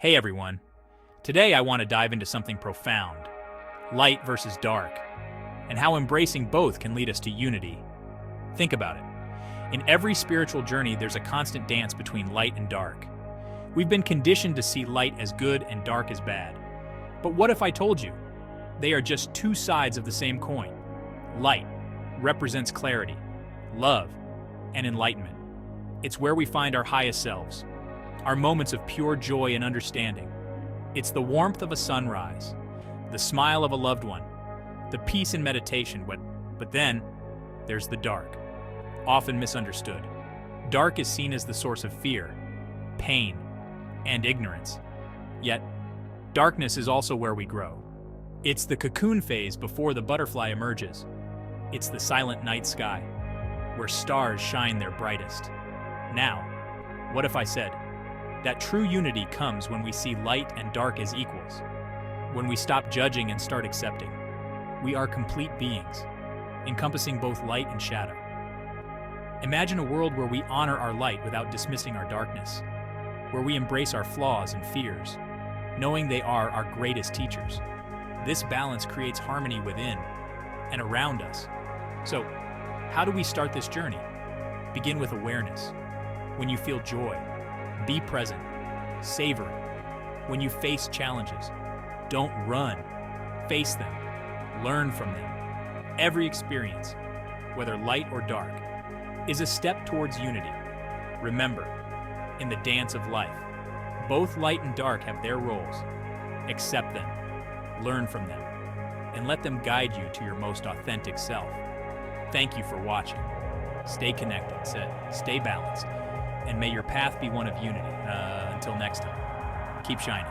Hey everyone. Today I want to dive into something profound, light versus dark, and how embracing both can lead us to unity. Think about it. In every spiritual journey, there's a constant dance between light and dark. We've been conditioned to see light as good and dark as bad. But what if I told you they are just two sides of the same coin? Light represents clarity, love, and enlightenment. It's where we find our highest selves, our moments of pure joy and understanding. It's the warmth of a sunrise, the smile of a loved one, the peace in meditation, but then there's the dark, often misunderstood. Dark is seen as the source of fear, pain, and ignorance. Yet, darkness is also where we grow. It's the cocoon phase before the butterfly emerges. It's the silent night sky, where stars shine their brightest. Now, what if I said that true unity comes when we see light and dark as equals, when we stop judging and start accepting? We are complete beings, encompassing both light and shadow. Imagine a world where we honor our light without dismissing our darkness, where we embrace our flaws and fears, knowing they are our greatest teachers. This balance creates harmony within and around us. So, how do we start this journey? Begin with awareness. When you feel joy, be present, savor it. When you face challenges, don't run, face them, learn from them. Every experience, whether light or dark, is a step towards unity. Remember, in the dance of life, both light and dark have their roles. Accept them, learn from them, and let them guide you to your most authentic self. Thank you for watching. Stay connected, stay balanced, and may your path be one of unity. Until next time, keep shining.